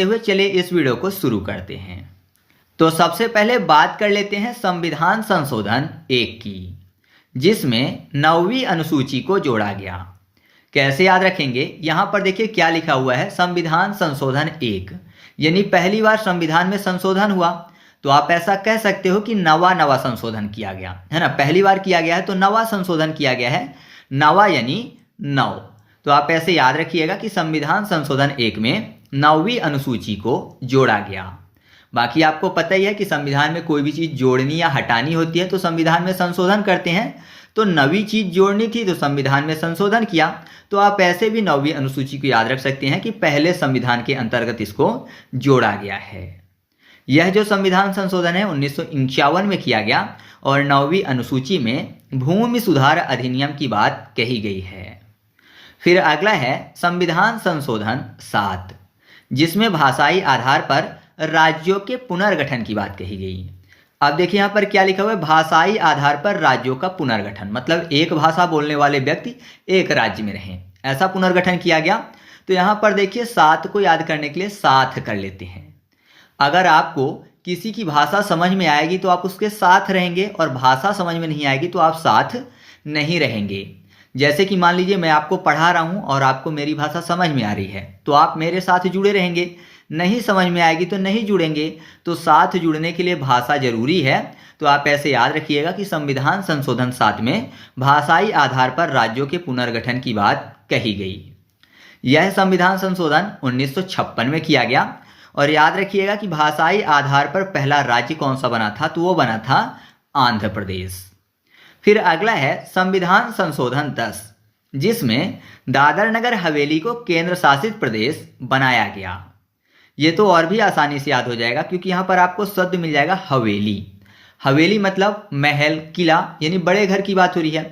हुए चलिए इस वीडियो को शुरू करते हैं। तो सबसे पहले बात कर लेते हैं संविधान संशोधन 1 की, जिसमें 9वीं अनुसूची को जोड़ा गया। कैसे याद रखेंगे, यहाँ पर देखिए क्या लिखा हुआ है, संविधान संशोधन 1, यानी पहली बार संविधान में संशोधन हुआ। तो आप ऐसा कह सकते हो कि नवा संशोधन किया गया है ना, पहली बार किया गया है तो नवा संशोधन किया गया है, नवा यानी 9। तो आप ऐसे याद रखिएगा कि संविधान संशोधन 1 में 9वीं अनुसूची को जोड़ा गया। बाकी आपको पता ही है कि संविधान में कोई भी चीज़ जोड़नी या हटानी होती है तो संविधान में संशोधन करते हैं। तो नवी चीज़ जोड़नी थी तो संविधान में संशोधन किया। तो आप ऐसे भी 9वीं अनुसूची को याद रख सकते हैं कि पहले संविधान के अंतर्गत इसको जोड़ा गया है। यह जो संविधान संशोधन है 1951 में किया गया और 9वीं अनुसूची में भूमि सुधार अधिनियम की बात कही गई है। फिर अगला है संविधान संशोधन 7, जिसमें भाषाई आधार पर राज्यों के पुनर्गठन की बात कही गई। अब देखिए यहाँ पर क्या लिखा हुआ है, भाषाई आधार पर राज्यों का पुनर्गठन, मतलब एक भाषा बोलने वाले व्यक्ति एक राज्य में रहें, ऐसा पुनर्गठन किया गया। तो यहाँ पर देखिए 7 को याद करने के लिए साथ कर लेते हैं। अगर आपको किसी की भाषा समझ में आएगी तो आप उसके साथ रहेंगे और भाषा समझ में नहीं आएगी तो आप साथ नहीं रहेंगे। जैसे कि मान लीजिए मैं आपको पढ़ा रहा हूँ और आपको मेरी भाषा समझ में आ रही है तो आप मेरे साथ जुड़े रहेंगे, नहीं समझ में आएगी तो नहीं जुड़ेंगे। तो साथ जुड़ने के लिए भाषा जरूरी है। तो आप ऐसे याद रखिएगा कि संविधान संशोधन 7 में भाषाई आधार पर राज्यों के पुनर्गठन की बात कही गई। यह संविधान संशोधन 1956 में किया गया और याद रखिएगा कि भाषाई आधार पर पहला राज्य कौन सा बना था, तो वो बना था आंध्र प्रदेश। फिर अगला है संविधान संशोधन 10, जिसमें दादर नगर हवेली को केंद्र शासित प्रदेश बनाया गया। ये तो और भी आसानी से याद हो जाएगा क्योंकि यहाँ पर आपको शब्द मिल जाएगा हवेली। हवेली मतलब महल, किला, यानी बड़े घर की बात हो रही है।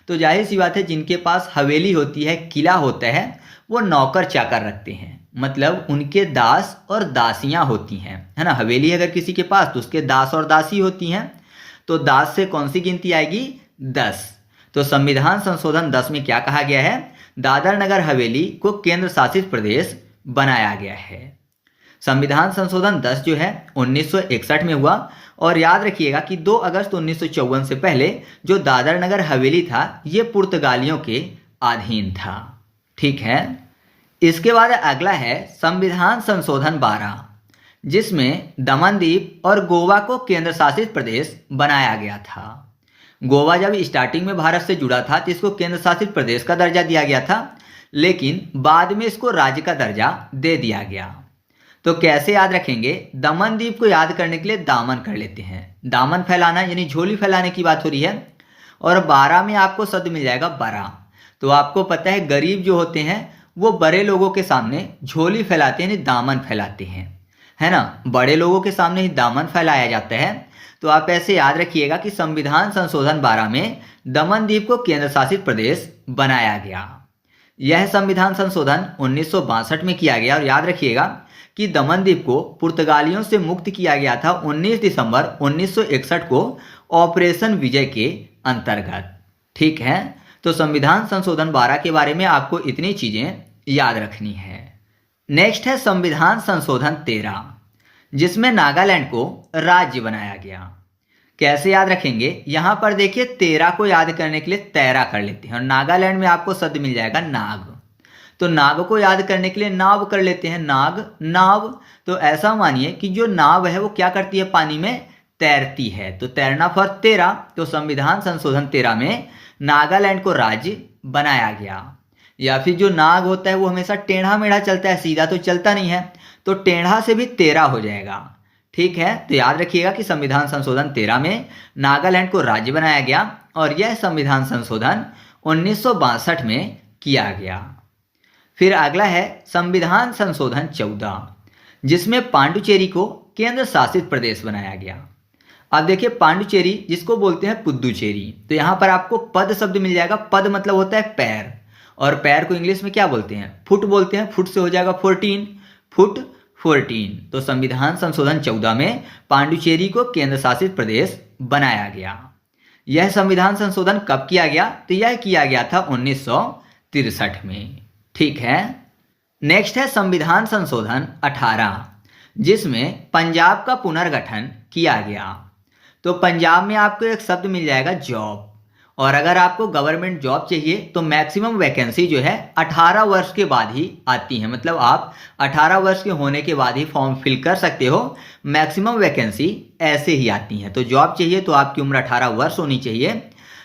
तो जाहिर सी बात है जिनके पास हवेली होती है, किला होता है, वो नौकर चाकर रखते हैं, मतलब उनके दास और दासियां होती हैं, है ना। हवेली अगर किसी के पास तो उसके दास और दासी होती हैं। तो दास से कौन सी गिनती आएगी, 10। तो संविधान संशोधन 10 में क्या कहा गया है, दादर नगर हवेली को केंद्र शासित प्रदेश बनाया गया है। संविधान संशोधन 10 जो है 1961 में हुआ और याद रखिएगा कि 2 अगस्त 1954 से पहले जो दादर नगर हवेली था ये पुर्तगालियों के अधीन था। ठीक है। इसके बाद अगला है संविधान संशोधन 12, जिसमें दमनदीप और गोवा को केंद्र शासित प्रदेश बनाया गया था। गोवा जब स्टार्टिंग में भारत से जुड़ा था तो इसको केंद्र शासित प्रदेश का दर्जा दिया गया था, लेकिन बाद में इसको राज्य का दर्जा दे दिया गया। तो कैसे याद रखेंगे, दमनदीप को याद करने के लिए दामन कर लेते हैं। दामन फैलाना यानी झोली फैलाने की बात हो रही है। और 12 में आपको शब्द मिल जाएगा बड़ा। तो आपको पता है गरीब जो होते हैं वो बड़े लोगों के सामने झोली फैलाते हैं, यानी दामन फैलाते हैं, है ना। बड़े लोगों के सामने ही दामन फैलाया जाता है। तो आप ऐसे याद रखिएगा कि संविधान संशोधन 12 में दमनदीप को केंद्र शासित प्रदेश बनाया गया। यह संविधान संशोधन 1962 में किया गया और याद रखिएगा कि दमनदीप को पुर्तगालियों से मुक्त किया गया था 19 दिसंबर 1961 को ऑपरेशन विजय के अंतर्गत। ठीक है। तो संविधान संशोधन 12 के बारे में आपको इतनी चीजें याद रखनी है। नेक्स्ट है संविधान संशोधन 13, जिसमें नागालैंड को राज्य बनाया गया। कैसे याद रखेंगे, यहां पर देखिए 13 को याद करने के लिए तैरा कर लेते हैं और नागालैंड में आपको शब्द मिल जाएगा नाग। तो नाग को याद करने के लिए नाव कर लेते हैं, नाग, नाव। तो ऐसा मानिए कि जो नाव है वो क्या करती है, पानी में तैरती है। तो तैरना फॉर 13। तो संविधान संशोधन 13 में नागालैंड को राज्य बनाया गया। या फिर जो नाग होता है वो हमेशा टेढ़ा मेढ़ा चलता है, सीधा तो चलता नहीं है, तो टेढ़ा से भी 13 हो जाएगा। ठीक है। तो याद रखिएगा कि संविधान संशोधन 13 में नागालैंड को राज्य बनाया गया और यह संविधान संशोधन 1962 में किया गया। फिर अगला है संविधान संशोधन 14, जिसमें पांडुचेरी को केंद्र शासित प्रदेश बनाया गया। अब देखिए पांडुचेरी जिसको बोलते हैं पुद्दुचेरी, तो यहाँ पर आपको पद शब्द मिल जाएगा। पद मतलब होता है पैर, और पैर को इंग्लिश में क्या बोलते हैं, फुट बोलते हैं। फुट से हो जाएगा 14, फुट 14। तो संविधान संशोधन 14 में पांडुचेरी को केंद्र शासित प्रदेश बनाया गया। यह संविधान संशोधन कब किया गया, तो यह किया गया था 1963 में। ठीक है। नेक्स्ट है संविधान संशोधन 18, जिसमें पंजाब का पुनर्गठन किया गया। तो पंजाब में आपको एक शब्द मिल जाएगा जॉब, और अगर आपको गवर्नमेंट जॉब चाहिए तो मैक्सिमम वैकेंसी जो है 18 वर्ष के बाद ही आती है, मतलब आप 18 वर्ष के होने के बाद ही फॉर्म फिल कर सकते हो। मैक्सिमम वैकेंसी ऐसे ही आती हैं। तो जॉब चाहिए तो आपकी उम्र 18 वर्ष होनी चाहिए।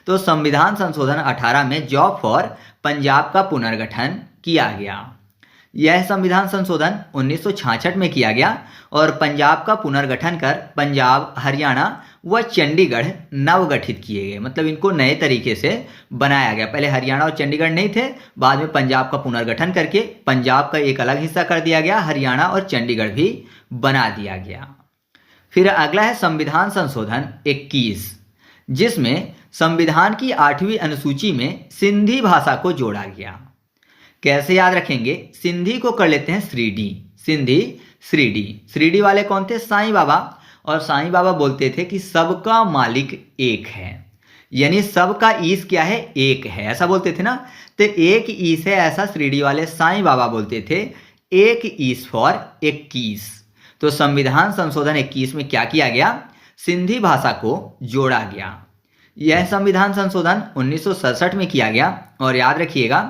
तो संविधान संशोधन 18 में जॉब फॉर पंजाब का पुनर्गठन किया गया। यह संविधान संशोधन 1966 में किया गया और पंजाब का पुनर्गठन कर पंजाब, हरियाणा व चंडीगढ़ नवगठित किए गए, मतलब इनको नए तरीके से बनाया गया। पहले हरियाणा और चंडीगढ़ नहीं थे, बाद में पंजाब का पुनर्गठन करके पंजाब का एक अलग हिस्सा कर दिया गया, हरियाणा और चंडीगढ़ भी बना दिया गया। फिर अगला है संविधान संशोधन 21, जिसमें संविधान की 8वीं अनुसूची में सिंधी भाषा को जोड़ा गया। कैसे याद रखेंगे? सिंधी को कर लेते हैं श्रीडी, सिंधी श्रीडी। श्रीडी वाले कौन थे? साईं बाबा। और साईं बाबा बोलते थे कि सबका मालिक एक है, यानी सबका ईश क्या है? एक है, ऐसा बोलते थे ना। तो एक ईश है, ऐसा श्रीडी वाले साईं बाबा बोलते थे। एक ईश फॉर 21। तो संविधान संशोधन 21 में क्या किया गया? सिंधी भाषा को जोड़ा गया। यह संविधान संशोधन 1967 में किया गया और याद रखिएगा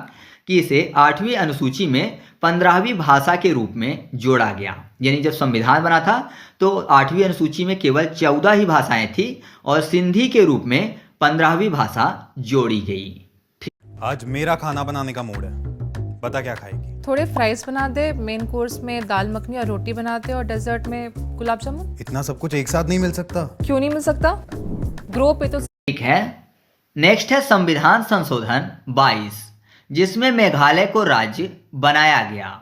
कि इसे 8वीं अनुसूची में 15वीं भाषा के रूप में जोड़ा गया। यानी जब संविधान बना था तो 8वीं अनुसूची में केवल 14 ही भाषाएं थी और सिंधी के रूप में 15वीं भाषा जोड़ी गई। आज मेरा खाना बनाने का मूड है, बता क्या खाएगी? थोड़े फ्राइज बना दे, मेन कोर्स में दाल मखनी और रोटी बना दे और डेजर्ट में गुलाब जामुन। इतना सब कुछ एक साथ नहीं मिल सकता? क्यों नहीं मिल सकता? ग्रो पे तो ठीक है। नेक्स्ट है संविधान संशोधन 22, जिसमें मेघालय को राज्य बनाया गया।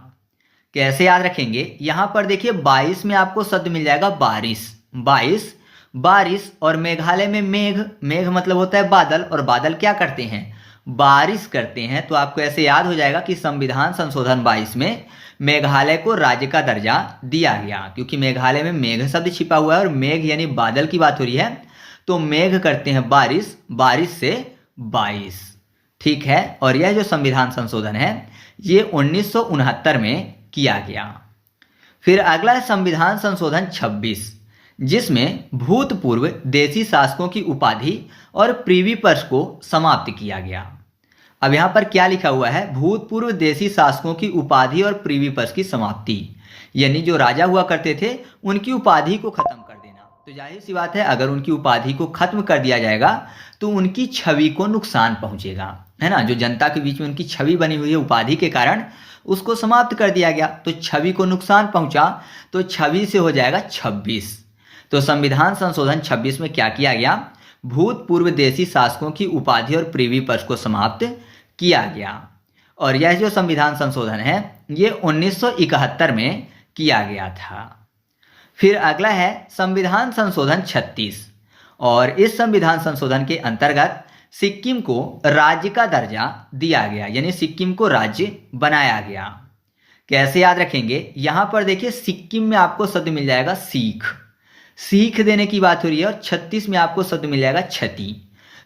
कैसे याद रखेंगे? यहां पर देखिए 22 में आपको शब्द मिल जाएगा बारिश। 22 बारिश, और मेघालय में मेघ, मेघ मतलब होता है बादल, और बादल क्या करते हैं? बारिश करते हैं। तो आपको ऐसे याद हो जाएगा कि संविधान संशोधन 22 में मेघालय को राज्य का दर्जा दिया गया, क्योंकि मेघालय में मेघ शब्द छिपा हुआ है और मेघ यानी बादल की बात हो रही है। तो मेघ करते हैं बारिश, बारिश से 22। ठीक है। और यह जो संविधान संशोधन है ये 1969 में किया गया। फिर अगला है संविधान संशोधन 26, जिसमें भूतपूर्व देशी शासकों की उपाधि और प्रीवी पर्स को समाप्त किया गया। अब यहाँ पर क्या लिखा हुआ है? भूतपूर्व देशी शासकों की उपाधि और प्रीवी पर्स की समाप्ति, यानी जो राजा हुआ करते थे उनकी उपाधि को खत्म कर देना। तो जाहिर सी बात है, अगर उनकी उपाधि को खत्म कर दिया जाएगा तो उनकी छवि को नुकसान पहुंचेगा, है ना। जो जनता के बीच में उनकी छवि बनी हुई है उपाधि के कारण, उसको समाप्त कर दिया गया। तो छवि को नुकसान पहुंचा, तो छवि से हो जाएगा 26। तो संविधान संशोधन 26 में क्या किया गया? भूतपूर्व देशी शासकों की उपाधि और प्रीवी पर्स को समाप्त किया गया। और यह जो संविधान संशोधन है ये 1971 में किया गया था। फिर अगला है संविधान संशोधन 36, और इस संविधान संशोधन के अंतर्गत सिक्किम को राज्य का दर्जा दिया गया, यानी सिक्किम को राज्य बनाया गया। कैसे याद रखेंगे? यहां पर देखिए सिक्किम में आपको शब्द मिल जाएगा सीख, सीख देने की बात हो रही है, और 36 में आपको शब्द मिल जाएगा क्षति।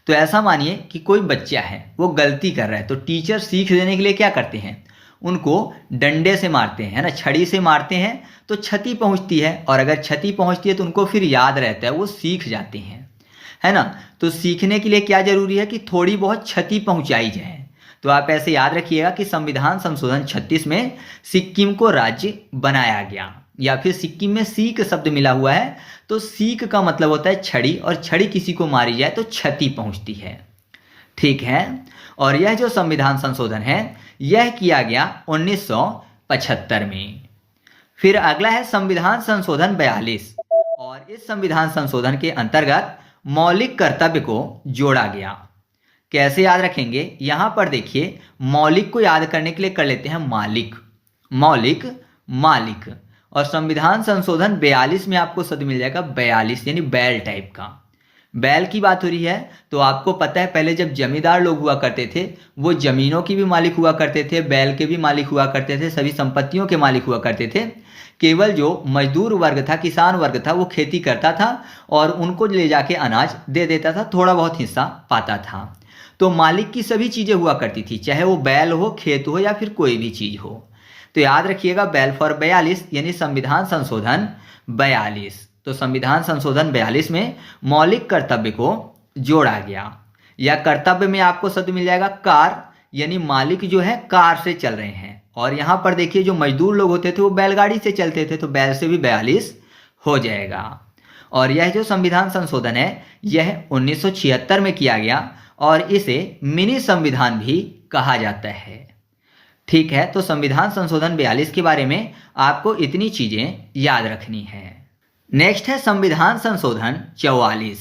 तो ऐसा मानिए कि कोई बच्चा है वो गलती कर रहा है, तो टीचर सीख देने के लिए क्या करते हैं? उनको डंडे से मारते हैं, है ना, छड़ी से मारते हैं, तो क्षति पहुंचती है। और अगर क्षति पहुंचती है तो उनको फिर याद रहता है, वो सीख जाते हैं, है ना। तो सीखने के लिए क्या जरूरी है? कि थोड़ी बहुत क्षति पहुंचाई जाए। तो आप ऐसे याद रखिएगा कि संविधान संशोधन 36 में सिक्किम को राज्य बनाया गया, या फिर सिक्किम में सीख शब्द मिला हुआ है, तो सीख का मतलब होता है छड़ी, और छड़ी किसी को मारी जाए तो क्षति पहुंचती है। ठीक है। और यह जो संविधान संशोधन है यह किया गया 1975 में। फिर अगला है संविधान संशोधन 42, और इस संविधान संशोधन के अंतर्गत मौलिक कर्तव्य को जोड़ा गया। कैसे याद रखेंगे? यहां पर देखिए मौलिक को याद करने के लिए कर लेते हैं मालिक, मौलिक, मालिक। और संविधान संशोधन 42 में आपको शब्द मिल जाएगा 42, यानी बैल टाइप का। बैल की बात हो रही है तो आपको पता है पहले जब जमींदार लोग हुआ करते थे वो जमीनों की भी मालिक हुआ करते थे, बैल के भी मालिक हुआ करते थे, सभी संपत्तियों के मालिक हुआ करते थे। केवल जो मजदूर वर्ग था, किसान वर्ग था, वो खेती करता था और उनको ले जाके अनाज दे देता था, थोड़ा बहुत हिस्सा पाता था। तो मालिक की सभी चीज़ें हुआ करती थी, चाहे वो बैल हो, खेत हो या फिर कोई भी चीज़ हो। तो याद रखिएगा बेलफोर 42 यानी संविधान संशोधन 42। तो संविधान संशोधन 42 में मौलिक कर्तव्य को जोड़ा गया। या कर्तव्य में आपको शब्द मिल जाएगा कार, यानी मालिक जो है कार से चल रहे हैं। और यहाँ पर देखिए जो मजदूर लोग होते थे वो बैलगाड़ी से चलते थे, तो बैल से भी 42 हो जाएगा। और यह जो संविधान संशोधन है यह 1976 में किया गया और इसे मिनी संविधान भी कहा जाता है। ठीक है, तो संविधान संशोधन 42 के बारे में आपको इतनी चीजें याद रखनी है। नेक्स्ट है संविधान संशोधन 44,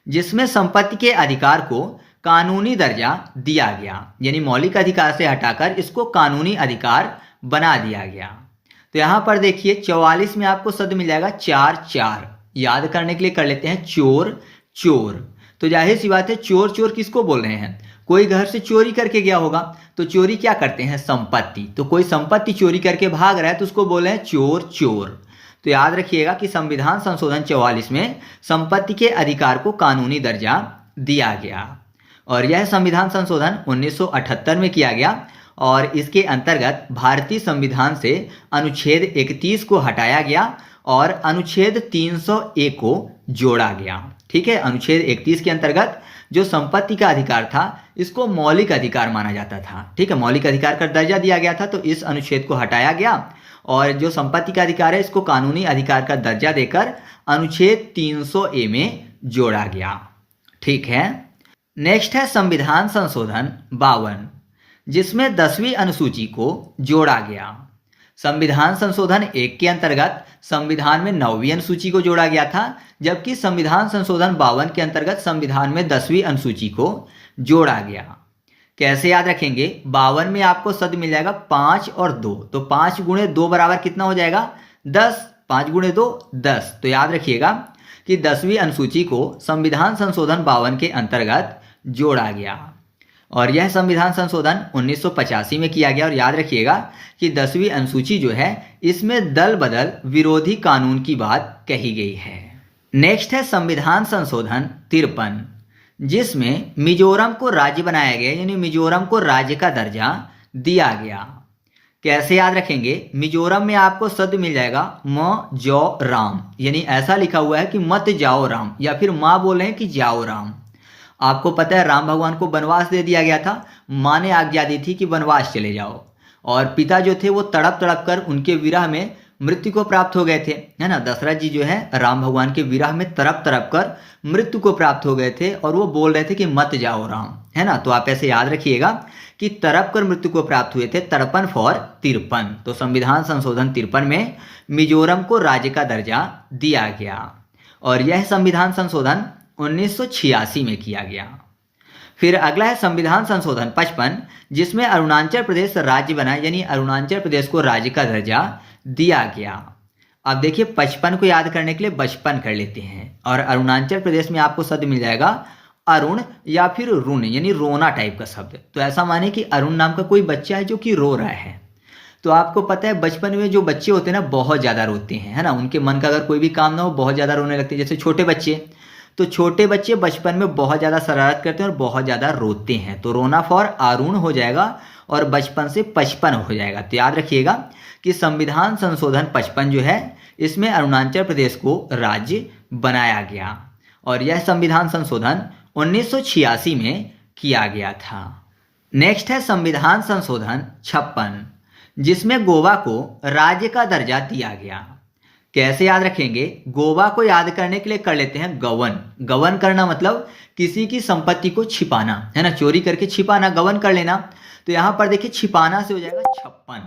जिसमें संपत्ति के अधिकार को कानूनी दर्जा दिया गया, यानी मौलिक अधिकार से हटाकर इसको कानूनी अधिकार बना दिया गया। तो यहाँ पर देखिए 44 में आपको शब्द मिल जाएगा 4 याद करने के लिए कर लेते हैं चोर चोर। तो जाहिर सी बात है चोर चोर किसको बोल रहे हैं, कोई घर से चोरी करके गया होगा, तो चोरी क्या करते हैं, संपत्ति। तो कोई संपत्ति चोरी करके भाग रहा है तो उसको बोल रहे हैं चोर चोर। तो याद रखिएगा कि संविधान संशोधन 44 में संपत्ति के अधिकार को कानूनी दर्जा दिया गया। और यह संविधान संशोधन 1978 में किया गया और इसके अंतर्गत भारतीय संविधान से अनुच्छेद 31 को हटाया गया और अनुच्छेद 301 को जोड़ा गया। ठीक है, अनुच्छेद 31 के अंतर्गत जो संपत्ति का अधिकार था इसको मौलिक अधिकार माना जाता था। ठीक है, मौलिक अधिकार का दर्जा दिया गया था, तो इस अनुच्छेद को हटाया गया और जो संपत्ति का अधिकार है इसको कानूनी अधिकार का दर्जा देकर अनुच्छेद 300A में जोड़ा गया। ठीक है, नेक्स्ट है संविधान संशोधन 52, जिसमें 10वीं अनुसूची को जोड़ा गया। संविधान संशोधन 1 के अंतर्गत संविधान में 9वीं अनुसूची को जोड़ा गया था, जबकि संविधान संशोधन 52 के अंतर्गत संविधान में 10वीं अनुसूची को जोड़ा गया। कैसे याद रखेंगे, 52 में आपको शब्द मिल जाएगा 5 और 2, तो 5 गुणे 2 बराबर कितना हो जाएगा 10, 5 गुणे 2 10। तो याद रखिएगा कि 10वीं अनुसूची को संविधान संशोधन 52 के अंतर्गत जोड़ा गया और यह संविधान संशोधन 1985 में किया गया। और याद रखिएगा कि 10वीं अनुसूची जो है इसमें दल बदल विरोधी कानून की बात कही गई है। नेक्स्ट है संविधान संशोधन 53, जिसमें मिजोरम को राज्य बनाया गया, यानी मिजोरम को राज्य का दर्जा दिया गया। कैसे याद रखेंगे, मिजोरम में आपको शब्द मिल जाएगा म जो राम, यानी ऐसा लिखा हुआ है कि मत जाओ राम, या फिर माँ बोल रहे हैं कि जाओ राम। आपको पता है राम भगवान को वनवास दे दिया गया था, माँ ने आज्ञा दी थी कि वनवास चले जाओ, और पिता जो थे वो तड़प तड़प कर उनके विरह में मृत्यु को प्राप्त हो गए थे, है ना। दशरथ जी जो है राम भगवान के विरह में तड़प तड़प कर मृत्यु को प्राप्त हो गए थे और वो बोल रहे थे कि मत जाओ राम, है ना। तो आप ऐसे याद रखिएगा कि तड़प कर मृत्यु को प्राप्त हुए थे, तड़पन फॉर 53। तो संविधान संशोधन 53 में मिजोरम को राज्य का दर्जा दिया गया और यह संविधान संशोधन 1986 में किया गया। फिर अगला है संविधान संशोधन 55, जिसमें अरुणाचल प्रदेश राज्य बना, यानी अरुणाचल प्रदेश को राज्य का दर्जा दिया गया। अब देखिए 55 को याद करने के लिए बचपन कर लेते हैं और अरुणाचल प्रदेश में आपको शब्द मिल जाएगा अरुण या फिर रुण, यानी रोना टाइप का शब्द। तो ऐसा माने कि अरुण नाम का कोई बच्चा है जो कि रो रहा है। तो आपको पता है बचपन में जो बच्चे होते हैं ना बहुत ज़्यादा रोते हैं, है ना। उनके मन का अगर कोई भी काम ना हो बहुत ज़्यादा रोने लगते हैं, जैसे छोटे बच्चे। तो छोटे बच्चे बचपन में बहुत ज़्यादा शरारत करते हैं और बहुत ज़्यादा रोते हैं, तो रोना फॉर अरुण हो जाएगा और बचपन से 55 हो जाएगा। तो याद रखिएगा कि संविधान संशोधन 55 जो है इसमें अरुणाचल प्रदेश को राज्य बनाया गया और यह संविधान संशोधन 1986 में किया गया था। नेक्स्ट है संविधान संशोधन 56, जिसमें गोवा को राज्य का दर्जा दिया गया। कैसे याद रखेंगे, गोवा को याद करने के लिए कर लेते हैं गवन। गवन करना मतलब किसी की संपत्ति को छिपाना, है ना, चोरी करके छिपाना, गवन कर लेना। तो यहाँ पर देखिए छिपाना से हो जाएगा 56।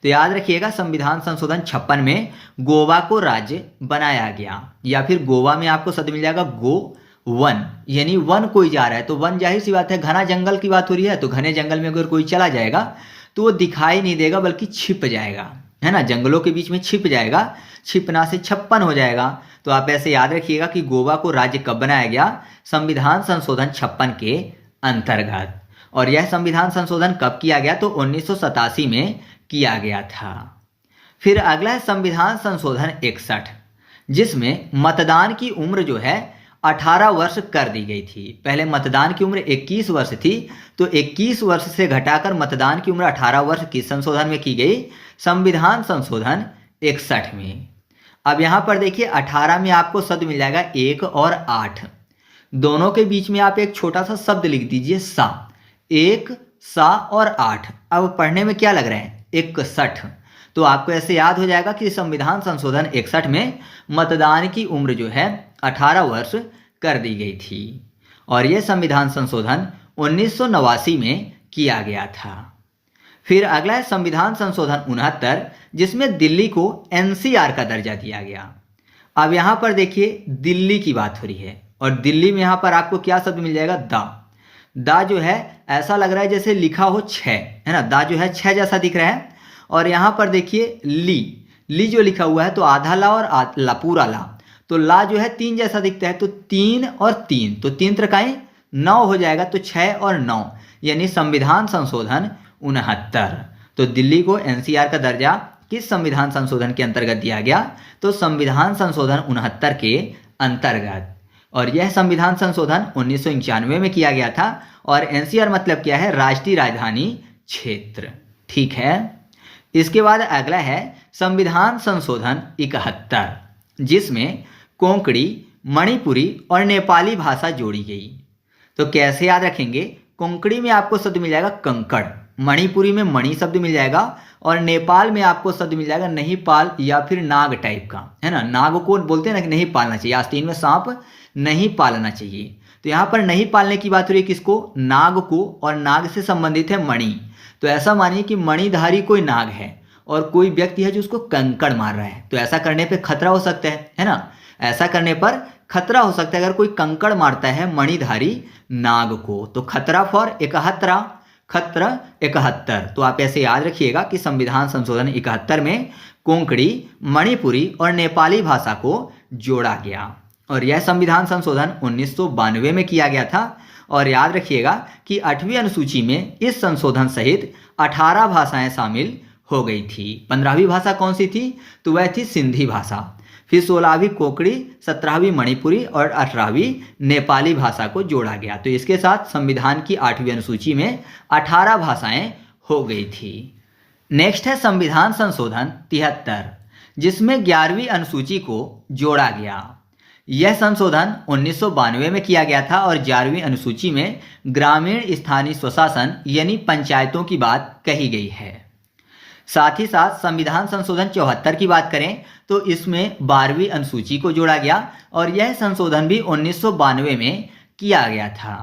तो याद रखिएगा संविधान संशोधन 56 में गोवा को राज्य बनाया गया। या फिर गोवा में आपको शब्द मिल जाएगा गो वन, यानी वन कोई जा रहा है। तो वन जाहिर सी बात है घना जंगल की बात हो रही है, तो घने जंगल में अगर कोई चला जाएगा तो वो दिखाई नहीं देगा बल्कि छिप जाएगा, है ना, जंगलों के बीच में छिप जाएगा, छिपना से 56 हो जाएगा। तो आप ऐसे याद रखिएगा कि गोवा को राज्य कब बनाया गया, संविधान संशोधन 56 के अंतर्गत। और यह संविधान संशोधन कब किया गया, तो 1987 में किया गया था। फिर अगला है संविधान संशोधन 61, जिसमें मतदान की उम्र जो है 18 वर्ष कर दी गई थी। पहले मतदान की उम्र 21 वर्ष थी, तो 21 वर्ष से घटाकर मतदान की उम्र 18 वर्ष किस संशोधन में की गई? संविधान संशोधन 61 में। अब यहाँ पर देखिए 18 में आपको शब्द मिल जाएगा 1 और 8, दोनों के बीच में आप एक छोटा सा शब्द लिख दीजिए सा। 1 सा और 8, अब पढ़ने में क्या लग रहा है? 61। तो आपको ऐसे याद हो जाएगा कि संविधान संशोधन 61 में मतदान की उम्र जो है 18 वर्ष कर दी गई थी और यह संविधान संशोधन 1989 में किया गया था। फिर अगला है संविधान संशोधन 69, जिसमें दिल्ली को एनसीआर का दर्जा दिया गया। अब यहाँ पर देखिए दिल्ली की बात हो रही है और दिल्ली में यहाँ पर आपको क्या शब्द मिल जाएगा? दा जो है ऐसा लग रहा है जैसे लिखा हो 6, है ना? दा जो है 6 जैसा दिख रहा है। और यहाँ पर देखिए ली जो लिखा हुआ है तो आधा ला और ला पूरा ला, तो ला जो है 3 जैसा दिखता है, तो 3 और 3, तो 3 त्रिकाएं 9 हो जाएगा, तो 6 और 9 यानी संविधान संशोधन 69। तो दिल्ली को एनसीआर का दर्जा किस संविधान संशोधन के अंतर्गत दिया गया? तो संविधान संशोधन 69 के अंतर्गत। और यह संविधान संशोधन 1991 में किया गया था और एनसीआर मतलब क्या है? राष्ट्रीय राजधानी क्षेत्र। ठीक है, इसके बाद अगला है संविधान संशोधन 71, जिसमें कोंकणी, मणिपुरी और नेपाली भाषा जोड़ी गई। तो कैसे याद रखेंगे? कोंकणी में आपको शब्द मिल जाएगा कंकड़, मणिपुरी में मणि शब्द मिल जाएगा और नेपाल में आपको शब्द मिल जाएगा नहीं पाल या फिर नाग टाइप का, है ना? नाग को बोलते हैं ना कि नहीं पालना चाहिए, आस्तीन में सांप नहीं पालना चाहिए। तो यहाँ पर नहीं पालने की बात हो रही है किसको? नाग को, और नाग से संबंधित है मणि। तो ऐसा मानिए कि मणिधारी कोई नाग है और कोई व्यक्ति है जो उसको कंकड़ मार रहा है, तो ऐसा करने पे खतरा हो सकता है ना? ऐसा करने पर खतरा हो सकता है अगर कोई कंकड़ मारता है मणिधारी नाग को। तो खतरा फॉर 71, खतरा 71। तो आप ऐसे याद रखिएगा कि संविधान संशोधन 71 में कोंकणी, मणिपुरी और नेपाली भाषा को जोड़ा गया और यह संविधान संशोधन 1992 में किया गया था। और याद रखिएगा कि 8वीं अनुसूची में इस संशोधन सहित 18 भाषाएं शामिल हो गई थी। 15वीं भाषा कौन सी थी? तो वह थी सिंधी भाषा। फिर 16वीं कोंकणी, 17वीं मणिपुरी और 18वीं नेपाली भाषा को जोड़ा गया। तो इसके साथ संविधान की 8वीं अनुसूची में 18 भाषाएं हो गई थी। नेक्स्ट है संविधान संशोधन 73, जिसमें 11वीं अनुसूची को जोड़ा गया। यह संशोधन 1992 में किया गया था और 11वीं अनुसूची में ग्रामीण स्थानीय स्वशासन यानी पंचायतों की बात कही गई है। साथ ही साथ संविधान संशोधन 74 की बात करें तो इसमें 12वीं अनुसूची को जोड़ा गया और यह संशोधन भी 1992 में किया गया था।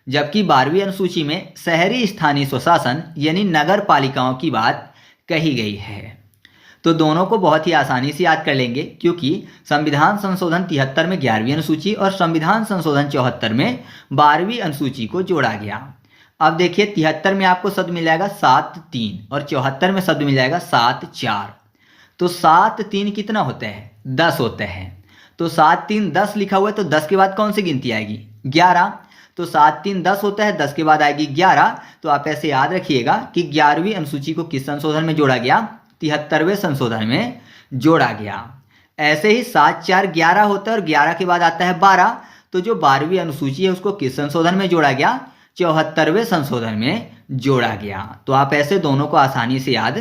जबकि 12वीं अनुसूची में शहरी स्थानीय स्वशासन यानी नगर पालिकाओं की बात कही गई है। तो दोनों को बहुत ही आसानी से याद कर लेंगे क्योंकि संविधान संशोधन 73 में 11वीं अनुसूची और संविधान संशोधन 74 में 12वीं अनुसूची को जोड़ा गया। अब देखिए 73 में आपको शब्द मिल जाएगा 7-3 और 74 में शब्द मिल जाएगा 7-4। तो 7-3 कितना होता है? 10 होता है। तो 7-3 10 लिखा हुआ है, तो 10 के बाद कौन सी गिनती आएगी? 11। तो 7-3 10 होता है, 10 के बाद आएगी 11। तो आप ऐसे याद रखिएगा कि 11वीं अनुसूची को किस संशोधन में जोड़ा गया? 73वें संशोधन में जोड़ा गया। ऐसे ही 7-4 11 होता है और 11 के बाद आता है 12। तो जो 12वीं अनुसूची है उसको किस संशोधन में जोड़ा गया? 74वें संशोधन में जोड़ा गया। तो आप ऐसे दोनों को आसानी से याद